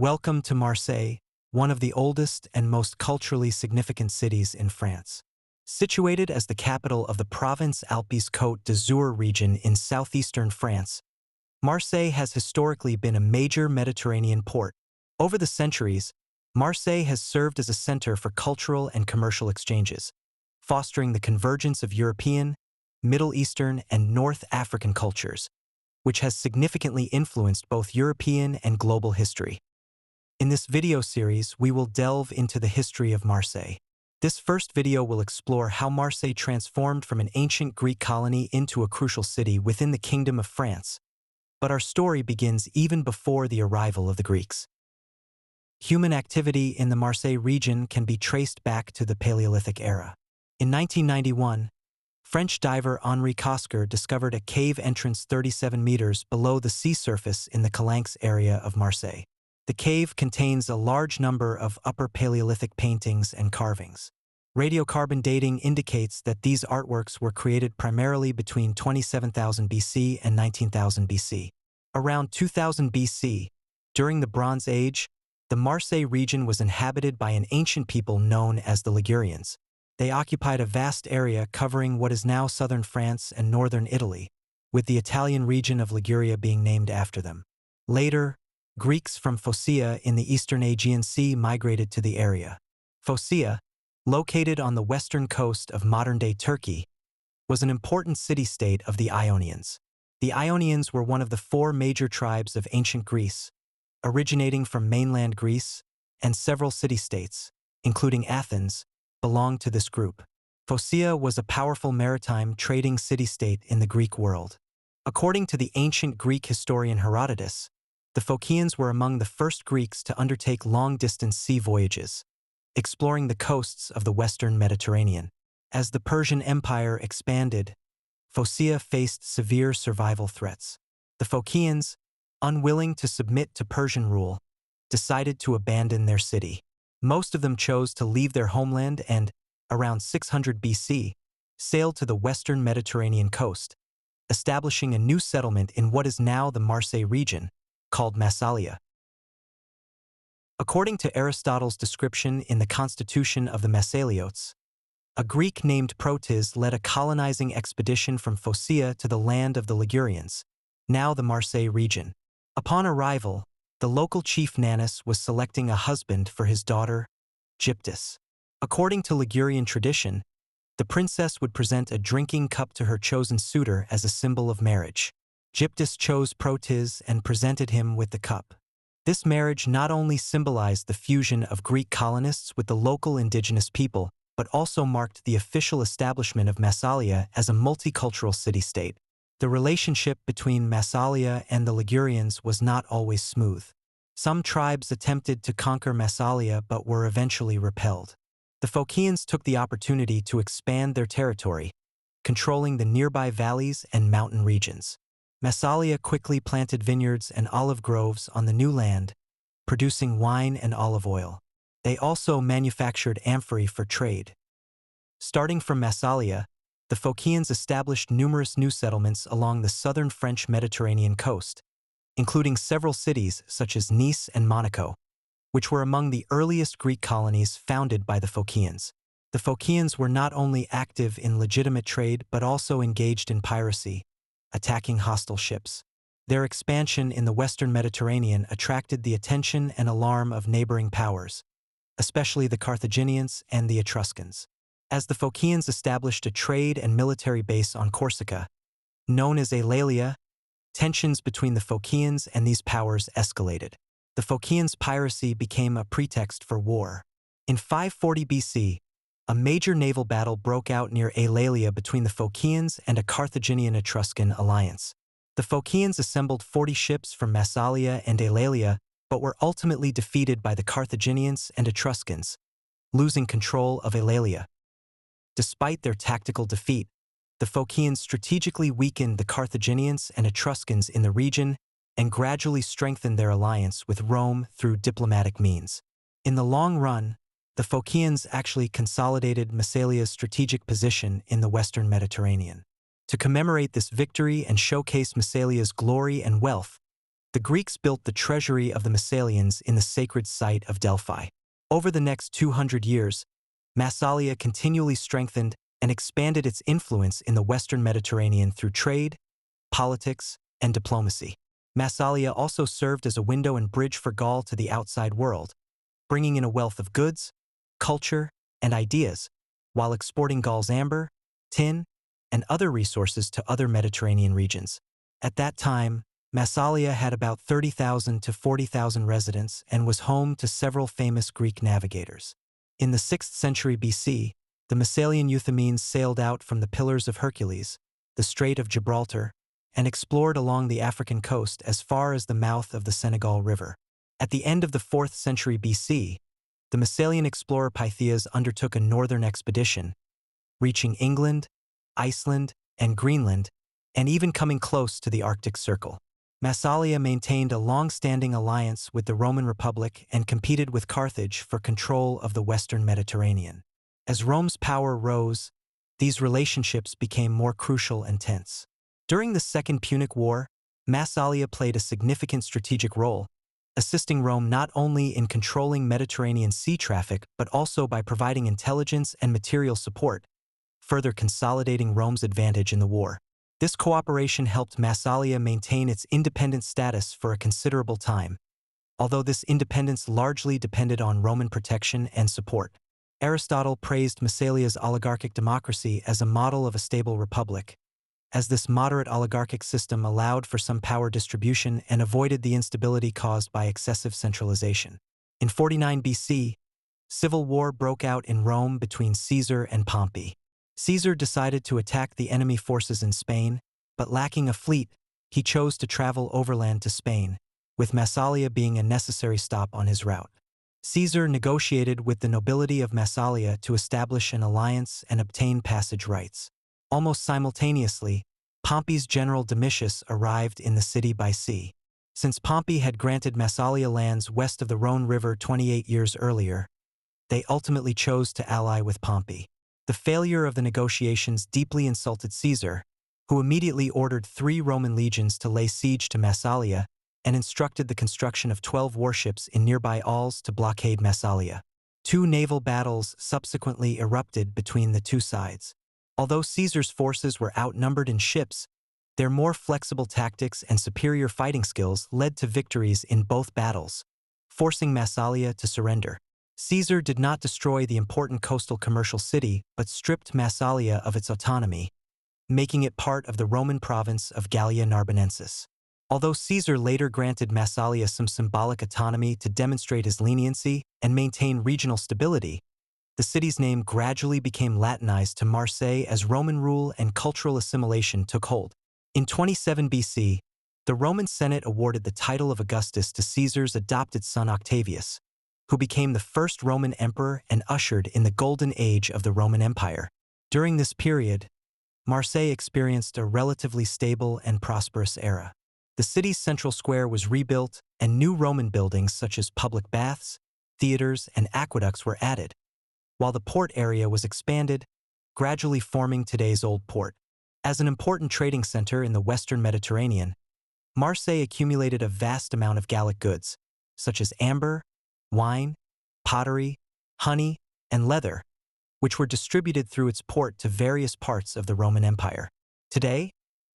Welcome to Marseille, one of the oldest and most culturally significant cities in France. Situated as the capital of the Provence-Alpes-Côte d'Azur region in southeastern France, Marseille has historically been a major Mediterranean port. Over the centuries, Marseille has served as a center for cultural and commercial exchanges, fostering the convergence of European, Middle Eastern, and North African cultures, which has significantly influenced both European and global history. In this video series, we will delve into the history of Marseille. This first video will explore how Marseille transformed from an ancient Greek colony into a crucial city within the Kingdom of France. But our story begins even before the arrival of the Greeks. Human activity in the Marseille region can be traced back to the Paleolithic era. In 1991, French diver Henri Cosquer discovered a cave entrance 37 meters below the sea surface in the Calanques area of Marseille. The cave contains a large number of Upper Paleolithic paintings and carvings. Radiocarbon dating indicates that these artworks were created primarily between 27,000 BC and 19,000 BC. Around 2000 BC, during the Bronze Age, the Marseille region was inhabited by an ancient people known as the Ligurians. They occupied a vast area covering what is now southern France and northern Italy, with the Italian region of Liguria being named after them. Later, Greeks from Phocaea in the eastern Aegean Sea migrated to the area. Phocaea, located on the western coast of modern-day Turkey, was an important city-state of the Ionians. The Ionians were one of the four major tribes of ancient Greece, originating from mainland Greece, and several city-states, including Athens, belonged to this group. Phocaea was a powerful maritime trading city-state in the Greek world. According to the ancient Greek historian Herodotus, the Phocaeans were among the first Greeks to undertake long-distance sea voyages, exploring the coasts of the western Mediterranean. As the Persian Empire expanded, Phocaea faced severe survival threats. The Phocaeans, unwilling to submit to Persian rule, decided to abandon their city. Most of them chose to leave their homeland and, around 600 BC, sailed to the western Mediterranean coast, establishing a new settlement in what is now the Marseille region, called Massalia. According to Aristotle's description in the Constitution of the Massaliotes, a Greek named Protis led a colonizing expedition from Phocaea to the land of the Ligurians, now the Marseille region. Upon arrival, the local chief Nanus was selecting a husband for his daughter, Gyptus. According to Ligurian tradition, the princess would present a drinking cup to her chosen suitor as a symbol of marriage. Gyptus chose Protis and presented him with the cup. This marriage not only symbolized the fusion of Greek colonists with the local indigenous people, but also marked the official establishment of Massalia as a multicultural city-state. The relationship between Massalia and the Ligurians was not always smooth. Some tribes attempted to conquer Massalia but were eventually repelled. The Phocaeans took the opportunity to expand their territory, controlling the nearby valleys and mountain regions. Massalia quickly planted vineyards and olive groves on the new land, producing wine and olive oil. They also manufactured amphorae for trade. Starting from Massalia, the Phocaeans established numerous new settlements along the southern French Mediterranean coast, including several cities such as Nice and Monaco, which were among the earliest Greek colonies founded by the Phocaeans. The Phocaeans were not only active in legitimate trade but also engaged in piracy, attacking hostile ships. Their expansion in the western Mediterranean attracted the attention and alarm of neighboring powers, especially the Carthaginians and the Etruscans. As the Phocaeans established a trade and military base on Corsica, known as Eulalia, tensions between the Phocaeans and these powers escalated. The Phocaeans' piracy became a pretext for war. In 540 BC, a major naval battle broke out near Eulalia between the Phocaeans and a Carthaginian-Etruscan alliance. The Phocaeans assembled 40 ships from Massalia and Eulalia, but were ultimately defeated by the Carthaginians and Etruscans, losing control of Eulalia. Despite their tactical defeat, the Phocaeans strategically weakened the Carthaginians and Etruscans in the region and gradually strengthened their alliance with Rome through diplomatic means. In the long run, the Phocaeans actually consolidated Massalia's strategic position in the western Mediterranean. To commemorate this victory and showcase Massalia's glory and wealth, The Greeks built the treasury of the Massalians in the sacred site of Delphi. Over the next 200 years, Massalia continually strengthened and expanded its influence in the Western Mediterranean through trade, politics, and diplomacy. Massalia also served as a window and bridge for Gaul to the outside world, bringing in a wealth of goods, culture, and ideas, while exporting Gaul's amber, tin, and other resources to other Mediterranean regions. At that time, Massalia had about 30,000 to 40,000 residents and was home to several famous Greek navigators. In the 6th century BC, the Massalian Euthymenes sailed out from the Pillars of Hercules, the Strait of Gibraltar, and explored along the African coast as far as the mouth of the Senegal River. At the end of the 4th century BC, the Massalian explorer Pytheas undertook a northern expedition, reaching England, Iceland, and Greenland, and even coming close to the Arctic Circle. Massalia maintained a long-standing alliance with the Roman Republic and competed with Carthage for control of the Western Mediterranean. As Rome's power rose, these relationships became more crucial and tense. During the Second Punic War, Massalia played a significant strategic role, assisting Rome not only in controlling Mediterranean sea traffic but also by providing intelligence and material support, further consolidating Rome's advantage in the war. This cooperation helped Massalia maintain its independent status for a considerable time, although this independence largely depended on Roman protection and support. Aristotle praised Massalia's oligarchic democracy as a model of a stable republic, as this moderate oligarchic system allowed for some power distribution and avoided the instability caused by excessive centralization. In 49 BC, civil war broke out in Rome between Caesar and Pompey. Caesar decided to attack the enemy forces in Spain, but lacking a fleet, he chose to travel overland to Spain, with Massalia being a necessary stop on his route. Caesar negotiated with the nobility of Massalia to establish an alliance and obtain passage rights. Almost simultaneously, Pompey's general Domitius arrived in the city by sea. Since Pompey had granted Massalia lands west of the Rhone River 28 years earlier, they ultimately chose to ally with Pompey. The failure of the negotiations deeply insulted Caesar, who immediately ordered 3 Roman legions to lay siege to Massalia and instructed the construction of 12 warships in nearby Alls to blockade Massalia. 2 naval battles subsequently erupted between the two sides. Although Caesar's forces were outnumbered in ships, their more flexible tactics and superior fighting skills led to victories in both battles, forcing Massalia to surrender. Caesar did not destroy the important coastal commercial city but stripped Massalia of its autonomy, making it part of the Roman province of Gallia Narbonensis. Although Caesar later granted Massalia some symbolic autonomy to demonstrate his leniency and maintain regional stability, the city's name gradually became Latinized to Marseille as Roman rule and cultural assimilation took hold. In 27 BC, the Roman Senate awarded the title of Augustus to Caesar's adopted son Octavius, who became the first Roman emperor and ushered in the golden age of the Roman Empire. During this period, Marseille experienced a relatively stable and prosperous era. The city's central square was rebuilt, and new Roman buildings such as public baths, theaters, and aqueducts were added, while the port area was expanded, gradually forming today's Old Port. As an important trading center in the Western Mediterranean, Marseille accumulated a vast amount of Gallic goods, such as amber, wine, pottery, honey, and leather, which were distributed through its port to various parts of the Roman Empire. Today,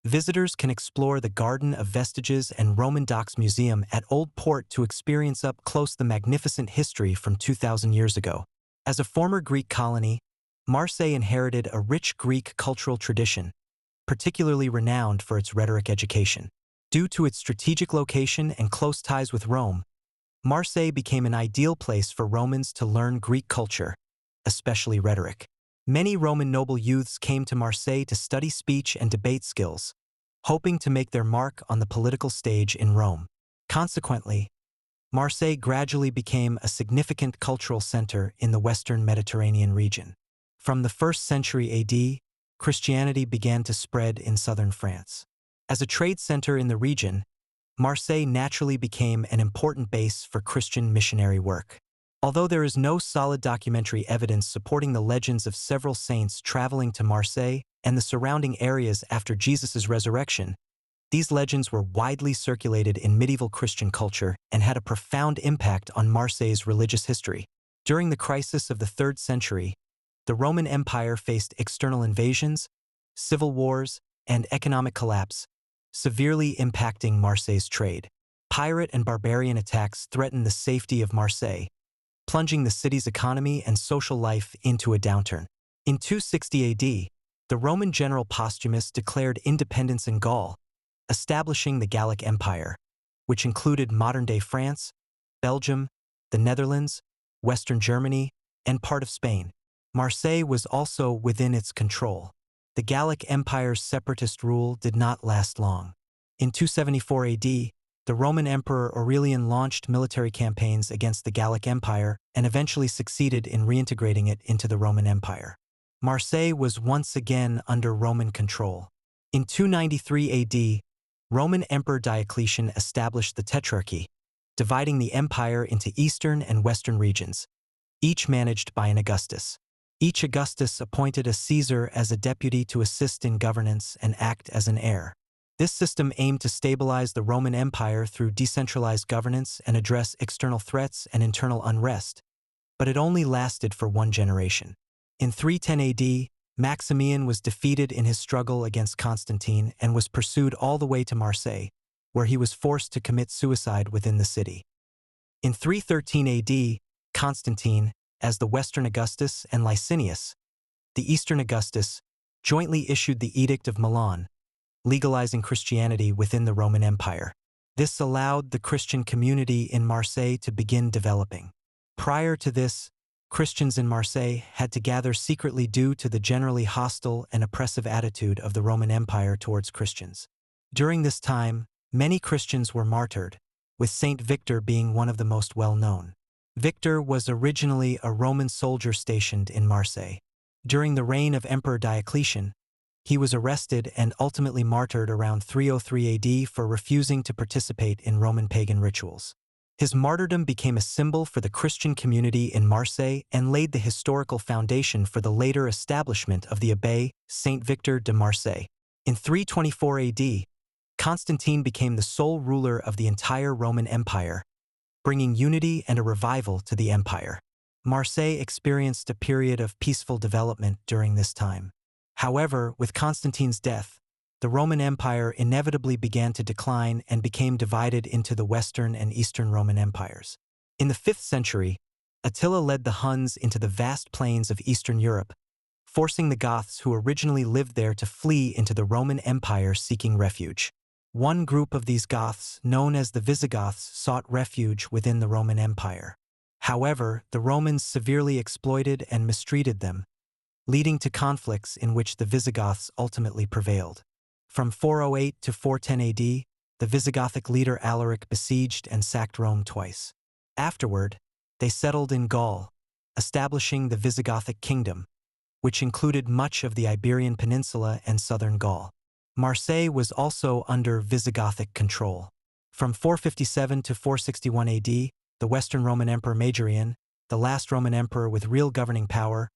visitors can explore the Garden of Vestiges and Roman Docks Museum at Old Port to experience up close the magnificent history from 2,000 years ago. As a former Greek colony, Marseille inherited a rich Greek cultural tradition, particularly renowned for its rhetoric education. Due to its strategic location and close ties with Rome, Marseille became an ideal place for Romans to learn Greek culture, especially rhetoric. Many Roman noble youths came to Marseille to study speech and debate skills, hoping to make their mark on the political stage in Rome. Consequently, Marseille gradually became a significant cultural center in the Western Mediterranean region. From the 1st century AD, Christianity began to spread in southern France. As a trade center in the region, Marseille naturally became an important base for Christian missionary work. Although there is no solid documentary evidence supporting the legends of several saints traveling to Marseille and the surrounding areas after Jesus' resurrection, These legends were widely circulated in medieval Christian culture and had a profound impact on Marseille's religious history. During the crisis of the 3rd century, the Roman Empire faced external invasions, civil wars, and economic collapse, severely impacting Marseille's trade. Pirate and barbarian attacks threatened the safety of Marseille, plunging the city's economy and social life into a downturn. In 260 AD, the Roman general Postumus declared independence in Gaul, establishing the Gallic Empire, which included modern-day France, Belgium, the Netherlands, Western Germany, and part of Spain. Marseille was also within its control. The Gallic Empire's separatist rule did not last long. In 274 AD, the Roman Emperor Aurelian launched military campaigns against the Gallic Empire and eventually succeeded in reintegrating it into the Roman Empire. Marseille was once again under Roman control. In 293 AD, Roman Emperor Diocletian established the Tetrarchy, dividing the empire into eastern and western regions, each managed by an Augustus. Each Augustus appointed a Caesar as a deputy to assist in governance and act as an heir. This system aimed to stabilize the Roman Empire through decentralized governance and address external threats and internal unrest, but it only lasted for one generation. In 310 AD, Maximian was defeated in his struggle against Constantine and was pursued all the way to Marseille, where he was forced to commit suicide within the city. In 313 AD, Constantine, as the Western Augustus, and Licinius, the Eastern Augustus, jointly issued the Edict of Milan, legalizing Christianity within the Roman Empire. This allowed the Christian community in Marseille to begin developing. Prior to this, Christians in Marseille had to gather secretly due to the generally hostile and oppressive attitude of the Roman Empire towards Christians. During this time, many Christians were martyred, with Saint Victor being one of the most well-known. Victor was originally a Roman soldier stationed in Marseille. During the reign of Emperor Diocletian, he was arrested and ultimately martyred around 303 AD for refusing to participate in Roman pagan rituals. His martyrdom became a symbol for the Christian community in Marseille and laid the historical foundation for the later establishment of the Abbey Saint Victor de Marseille. In 324 AD, Constantine became the sole ruler of the entire Roman Empire, bringing unity and a revival to the empire. Marseille experienced a period of peaceful development during this time. However, with Constantine's death, the Roman Empire inevitably began to decline and became divided into the Western and Eastern Roman empires. In the 5th century, Attila led the Huns into the vast plains of Eastern Europe, forcing the Goths who originally lived there to flee into the Roman Empire seeking refuge. One group of these Goths, known as the Visigoths, sought refuge within the Roman Empire. However, the Romans severely exploited and mistreated them, leading to conflicts in which the Visigoths ultimately prevailed. From 408 to 410 AD, the Visigothic leader Alaric besieged and sacked Rome twice. Afterward, they settled in Gaul, establishing the Visigothic kingdom, which included much of the Iberian Peninsula and southern Gaul. Marseille was also under Visigothic control. From 457 to 461 AD, the Western Roman Emperor Majorian, the last Roman emperor with real governing power,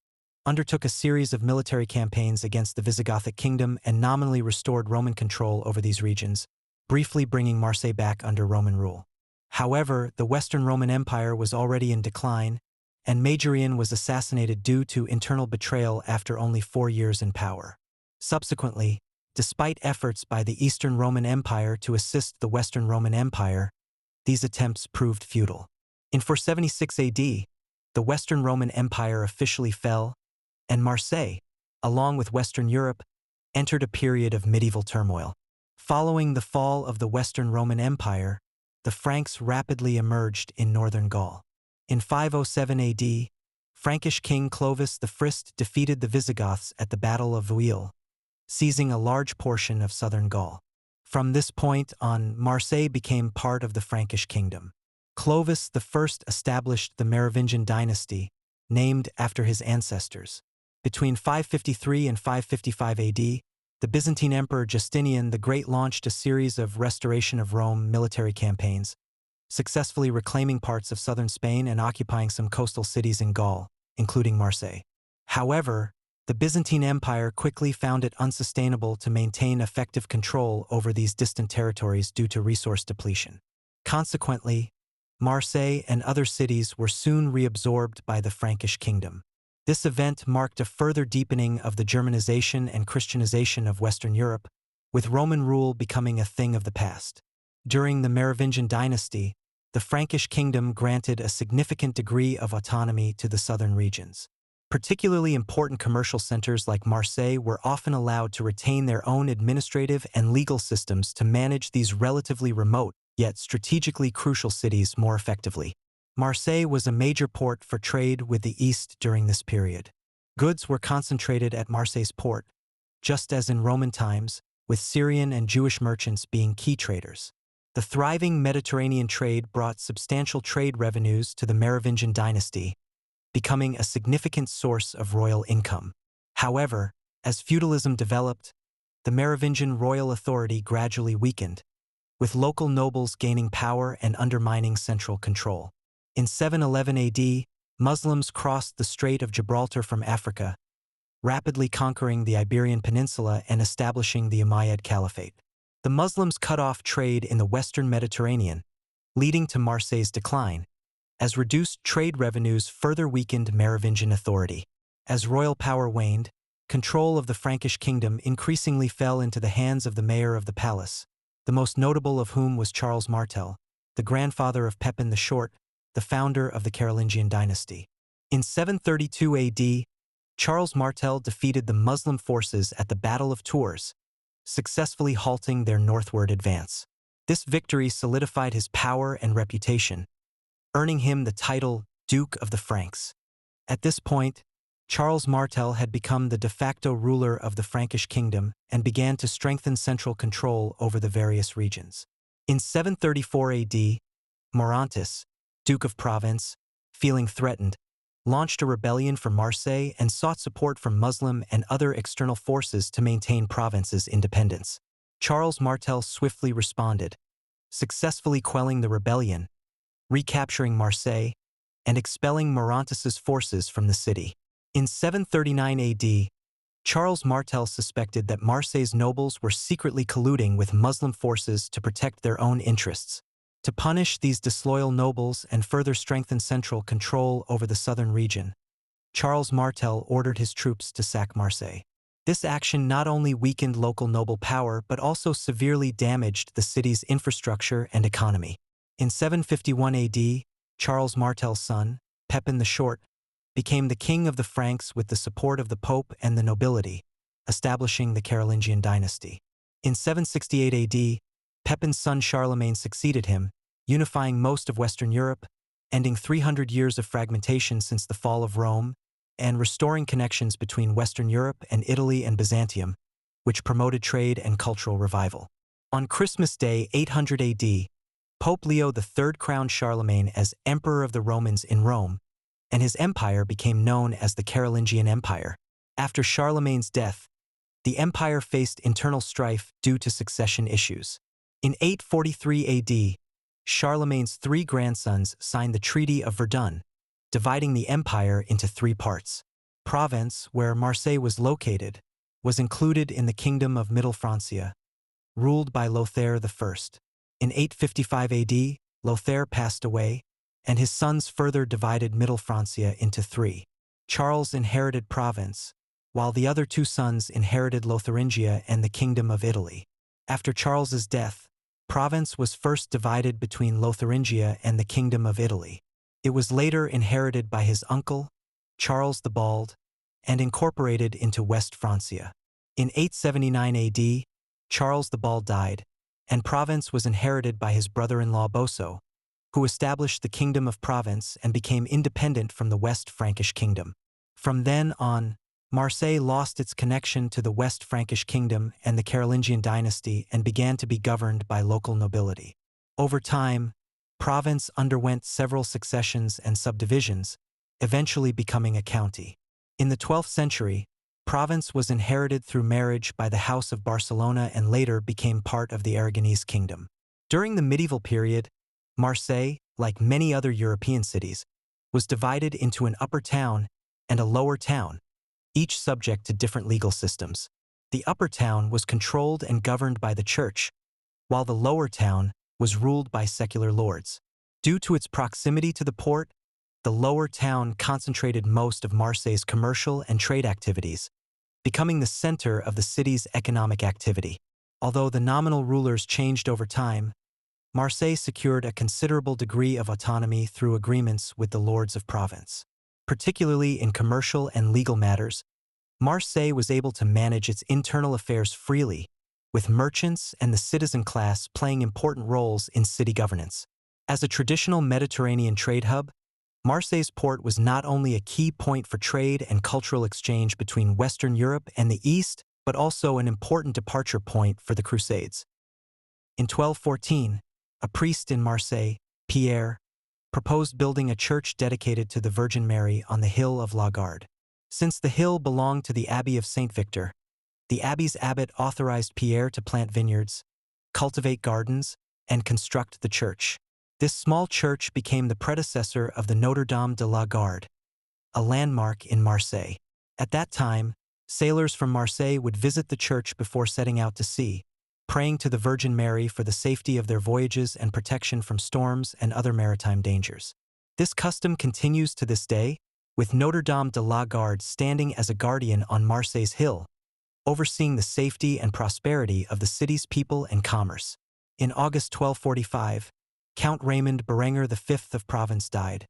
undertook a series of military campaigns against the Visigothic kingdom and nominally restored Roman control over these regions, briefly bringing Marseille back under Roman rule. However, the Western Roman Empire was already in decline, and Majorian was assassinated due to internal betrayal after only 4 years in power. Subsequently, despite efforts by the Eastern Roman Empire to assist the Western Roman Empire, these attempts proved futile. In 476 AD, the Western Roman Empire officially fell, and Marseille, along with Western Europe, entered a period of medieval turmoil. Following the fall of the Western Roman Empire, the Franks rapidly emerged in northern Gaul. In 507 AD, Frankish king Clovis I defeated the Visigoths at the Battle of Vouille, seizing a large portion of southern Gaul. From this point on, Marseille became part of the Frankish kingdom. Clovis I established the Merovingian Dynasty, named after his ancestors. Between 553 and 555 AD, the Byzantine Emperor Justinian the Great launched a series of restoration of Rome military campaigns, successfully reclaiming parts of southern Spain and occupying some coastal cities in Gaul, including Marseille. However, The Byzantine Empire quickly found it unsustainable to maintain effective control over these distant territories due to resource depletion. Consequently, Marseille and other cities were soon reabsorbed by the Frankish kingdom. This event marked a further deepening of the Germanization and Christianization of Western Europe, with Roman rule becoming a thing of the past. During the Merovingian Dynasty, the Frankish kingdom granted a significant degree of autonomy to the southern regions. Particularly important commercial centers like Marseille were often allowed to retain their own administrative and legal systems to manage these relatively remote, yet strategically crucial cities more effectively. Marseille was a major port for trade with the East during this period. Goods were concentrated at Marseille's port, just as in Roman times, with Syrian and Jewish merchants being key traders. The thriving Mediterranean trade brought substantial trade revenues to the Merovingian dynasty, becoming a significant source of royal income. However, as feudalism developed, the Merovingian royal authority gradually weakened, with local nobles gaining power and undermining central control. In 711 AD, Muslims crossed the Strait of Gibraltar from Africa, rapidly conquering the Iberian Peninsula and establishing the Umayyad Caliphate. The Muslims cut off trade in the western Mediterranean, leading to Marseille's decline, as reduced trade revenues further weakened Merovingian authority. As royal power waned, control of the Frankish kingdom increasingly fell into the hands of the mayor of the palace, the most notable of whom was Charles Martel, the grandfather of Pepin the Short, the founder of the Carolingian Dynasty. In 732 AD, Charles Martel defeated the Muslim forces at the Battle of Tours, successfully halting their northward advance. This victory solidified his power and reputation, earning him the title Duke of the Franks. At this point, Charles Martel had become the de facto ruler of the Frankish kingdom and began to strengthen central control over the various regions. In 734 AD, Maurontus, Duke of Provence, feeling threatened, launched a rebellion for Marseille and sought support from Muslim and other external forces to maintain Provence's independence. Charles Martel swiftly responded, successfully quelling the rebellion, recapturing Marseille, and expelling Maurontus's forces from the city. In 739 AD, Charles Martel suspected that Marseille's nobles were secretly colluding with Muslim forces to protect their own interests. To punish these disloyal nobles and further strengthen central control over the southern region, Charles Martel ordered his troops to sack Marseille. This action not only weakened local noble power but also severely damaged the city's infrastructure and economy. In 751 AD, Charles Martel's son, Pepin the Short, became the king of the Franks with the support of the Pope and the nobility, establishing the Carolingian Dynasty. In 768 AD, Pepin's son Charlemagne succeeded him, unifying most of Western Europe, ending 300 years of fragmentation since the fall of Rome, and restoring connections between Western Europe and Italy and Byzantium, which promoted trade and cultural revival. On Christmas Day 800 AD, Pope Leo III crowned Charlemagne as Emperor of the Romans in Rome, and his empire became known as the Carolingian Empire. After Charlemagne's death, the empire faced internal strife due to succession issues. In 843 AD, Charlemagne's three grandsons signed the Treaty of Verdun, dividing the empire into three parts. Provence, where Marseille was located, was included in the Kingdom of Middle Francia, ruled by Lothair I. In 855 AD, Lothair passed away, and his sons further divided Middle Francia into three. Charles inherited Provence, while the other two sons inherited Lotharingia and the Kingdom of Italy. After Charles's death, Provence was first divided between Lotharingia and the Kingdom of Italy. It was later inherited by his uncle, Charles the Bald, and incorporated into West Francia. In 879 AD, Charles the Bald died, and Provence was inherited by his brother-in-law Boso, who established the Kingdom of Provence and became independent from the West Frankish Kingdom. From then on, Marseille lost its connection to the West Frankish Kingdom and the Carolingian Dynasty and began to be governed by local nobility. Over time, Provence underwent several successions and subdivisions, eventually becoming a county. In the 12th century, Provence was inherited through marriage by the House of Barcelona and later became part of the Aragonese Kingdom. During the medieval period, Marseille, like many other European cities, was divided into an upper town and a lower town, each subject to different legal systems. The upper town was controlled and governed by the church, while the lower town was ruled by secular lords. Due to its proximity to the port, the lower town concentrated most of Marseille's commercial and trade activities, becoming the center of the city's economic activity. Although the nominal rulers changed over time, Marseille secured a considerable degree of autonomy through agreements with the lords of Provence. Particularly in commercial and legal matters, Marseille was able to manage its internal affairs freely, with merchants and the citizen class playing important roles in city governance. As a traditional Mediterranean trade hub, Marseille's port was not only a key point for trade and cultural exchange between Western Europe and the East, but also an important departure point for the Crusades. In 1214, a priest in Marseille, Pierre, proposed building a church dedicated to the Virgin Mary on the hill of La Garde. Since the hill belonged to the Abbey of St. Victor, the abbey's abbot authorized Pierre to plant vineyards, cultivate gardens, and construct the church. This small church became the predecessor of the Notre Dame de la Garde, a landmark in Marseille. At that time, sailors from Marseille would visit the church before setting out to sea, praying to the Virgin Mary for the safety of their voyages and protection from storms and other maritime dangers. This custom continues to this day, with Notre Dame de la Garde standing as a guardian on Marseille's hill, overseeing the safety and prosperity of the city's people and commerce. In August 1245, Count Raymond Berenger V of Provence died,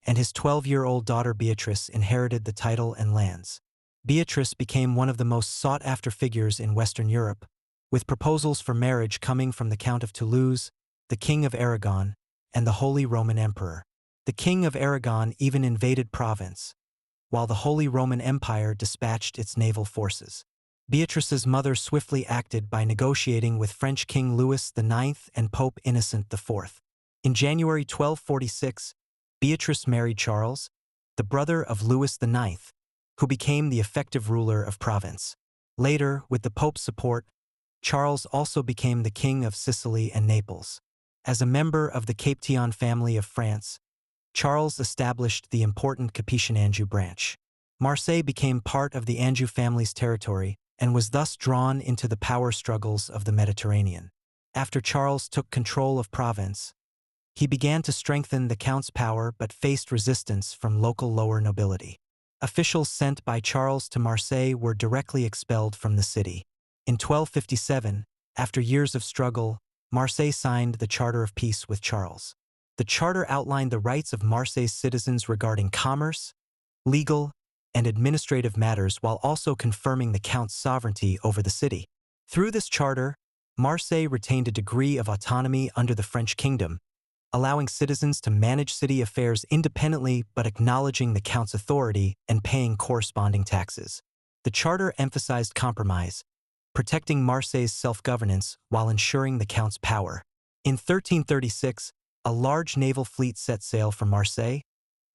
and his 12-year-old daughter Beatrice inherited the title and lands. Beatrice became one of the most sought-after figures in Western Europe, with proposals for marriage coming from the Count of Toulouse, the King of Aragon, and the Holy Roman Emperor. The King of Aragon even invaded Provence, while the Holy Roman Empire dispatched its naval forces. Beatrice's mother swiftly acted by negotiating with French King Louis IX and Pope Innocent IV. In January 1246, Beatrice married Charles, the brother of Louis IX, who became the effective ruler of Provence. Later, with the Pope's support, Charles also became the King of Sicily and Naples. As a member of the Carolingian family of France, Charles established the important Capetian Anjou branch. Marseille became part of the Anjou family's territory and was thus drawn into the power struggles of the Mediterranean. After Charles took control of Provence, he began to strengthen the Count's power but faced resistance from local lower nobility. Officials sent by Charles to Marseille were directly expelled from the city. In 1257, after years of struggle, Marseille signed the Charter of Peace with Charles. The charter outlined the rights of Marseille's citizens regarding commerce, legal, and administrative matters while also confirming the Count's sovereignty over the city. Through this charter, Marseille retained a degree of autonomy under the French kingdom, allowing citizens to manage city affairs independently but acknowledging the Count's authority and paying corresponding taxes. The charter emphasized compromise, protecting Marseille's self-governance while ensuring the Count's power. In 1336, a large naval fleet set sail from Marseille,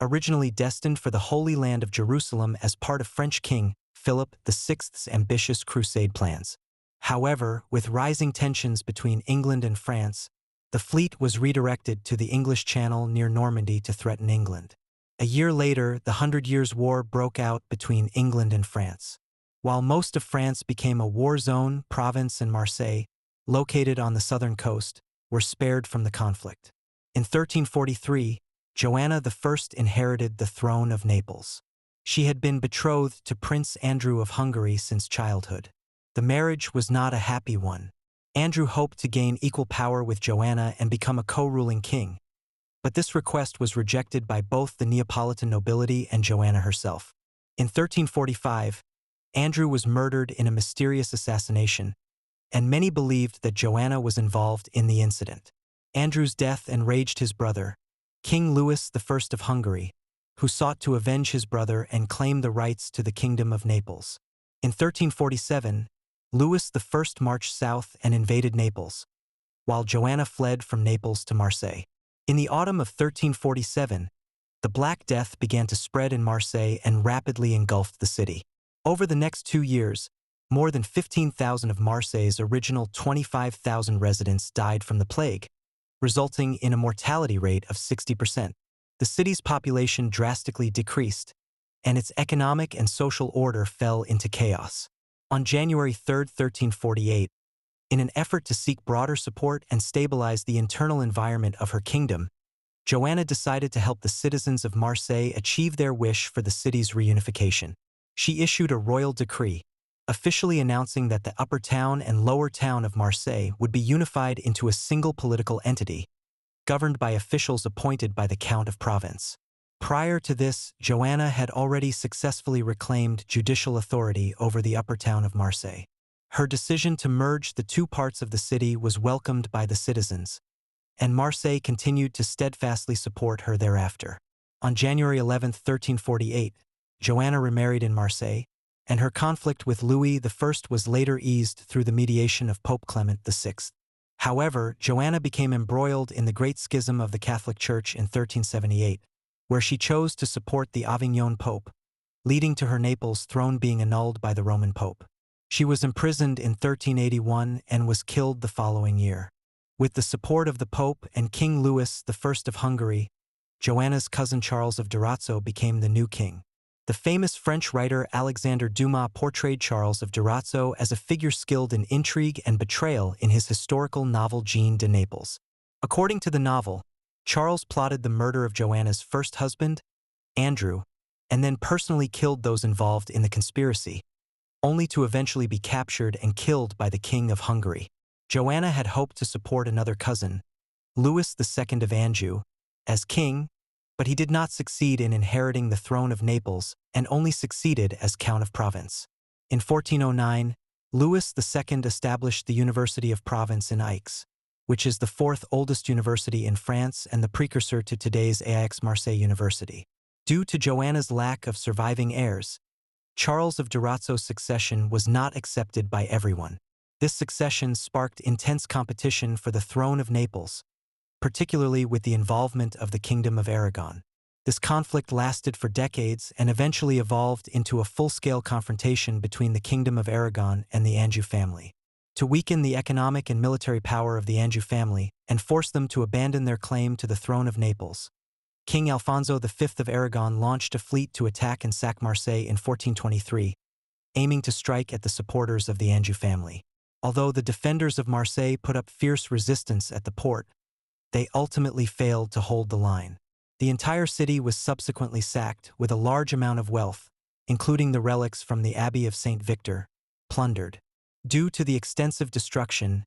originally destined for the Holy Land of Jerusalem as part of French King Philip VI's ambitious crusade plans. However, with rising tensions between England and France, the fleet was redirected to the English Channel near Normandy to threaten England. A year later, the 100 Years' War broke out between England and France. While most of France became a war zone, Provence and Marseille, located on the southern coast, were spared from the conflict. In 1343, Joanna I inherited the throne of Naples. She had been betrothed to Prince Andrew of Hungary since childhood. The marriage was not a happy one. Andrew hoped to gain equal power with Joanna and become a co-ruling king, but this request was rejected by both the Neapolitan nobility and Joanna herself. In 1345, Andrew was murdered in a mysterious assassination, and many believed that Joanna was involved in the incident. Andrew's death enraged his brother, King Louis I of Hungary, who sought to avenge his brother and claim the rights to the Kingdom of Naples. In 1347, Louis I marched south and invaded Naples, while Joanna fled from Naples to Marseille. In the autumn of 1347, the Black Death began to spread in Marseille and rapidly engulfed the city. Over the next 2 years, more than 15,000 of Marseille's original 25,000 residents died from the plague, resulting in a mortality rate of 60%. The city's population drastically decreased, and its economic and social order fell into chaos. On January 3, 1348, in an effort to seek broader support and stabilize the internal environment of her kingdom, Joanna decided to help the citizens of Marseille achieve their wish for the city's reunification. She issued a royal decree, officially announcing that the upper town and lower town of Marseille would be unified into a single political entity, governed by officials appointed by the Count of Provence. Prior to this, Joanna had already successfully reclaimed judicial authority over the upper town of Marseille. Her decision to merge the two parts of the city was welcomed by the citizens, and Marseille continued to steadfastly support her thereafter. On January 11, 1348, Joanna remarried in Marseille, and her conflict with Louis I was later eased through the mediation of Pope Clement VI. However, Joanna became embroiled in the Great Schism of the Catholic Church in 1378, where she chose to support the Avignon Pope, leading to her Naples throne being annulled by the Roman Pope. She was imprisoned in 1381 and was killed the following year. With the support of the Pope and King Louis I of Hungary, Joanna's cousin Charles of Durazzo became the new king. The famous French writer Alexandre Dumas portrayed Charles of Durazzo as a figure skilled in intrigue and betrayal in his historical novel Jean de Naples. According to the novel, Charles plotted the murder of Joanna's first husband, Andrew, and then personally killed those involved in the conspiracy, only to eventually be captured and killed by the King of Hungary. Joanna had hoped to support another cousin, Louis II of Anjou, as king, but he did not succeed in inheriting the throne of Naples and only succeeded as Count of Provence. In 1409, Louis II established the University of Provence in Aix, which is the fourth oldest university in France and the precursor to today's Aix-Marseille University. Due to Joanna's lack of surviving heirs, Charles of Durazzo's succession was not accepted by everyone. This succession sparked intense competition for the throne of Naples, particularly with the involvement of the Kingdom of Aragon. This conflict lasted for decades and eventually evolved into a full-scale confrontation between the Kingdom of Aragon and the Anjou family. To weaken the economic and military power of the Anjou family and force them to abandon their claim to the throne of Naples, King Alfonso V of Aragon launched a fleet to attack and sack Marseille in 1423, aiming to strike at the supporters of the Anjou family. Although the defenders of Marseille put up fierce resistance at the port, they ultimately failed to hold the line. The entire city was subsequently sacked, with a large amount of wealth, including the relics from the Abbey of St. Victor, plundered. Due to the extensive destruction,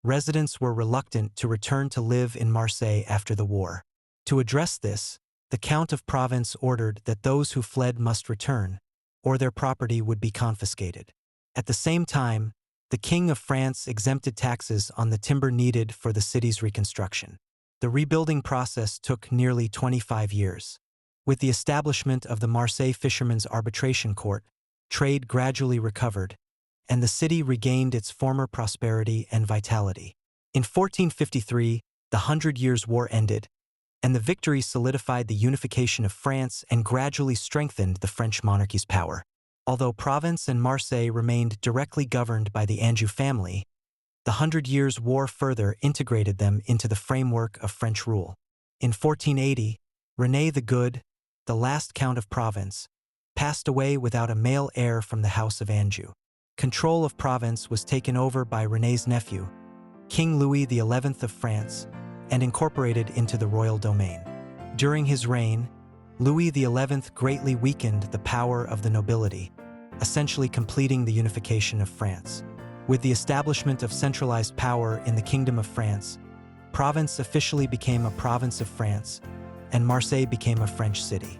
residents were reluctant to return to live in Marseille after the war. To address this, the Count of Provence ordered that those who fled must return, or their property would be confiscated. At the same time, the King of France exempted taxes on the timber needed for the city's reconstruction. The rebuilding process took nearly 25 years. With the establishment of the Marseille Fishermen's Arbitration Court, trade gradually recovered, and the city regained its former prosperity and vitality. In 1453, the 100 Years' War ended, and the victory solidified the unification of France and gradually strengthened the French monarchy's power. Although Provence and Marseille remained directly governed by the Anjou family, the 100 Years' War further integrated them into the framework of French rule. In 1480, René the Good, the last Count of Provence, passed away without a male heir from the House of Anjou. Control of Provence was taken over by René's nephew, King Louis XI of France, and incorporated into the royal domain. During his reign, Louis XI greatly weakened the power of the nobility, essentially completing the unification of France. With the establishment of centralized power in the Kingdom of France, Provence officially became a province of France, and Marseille became a French city.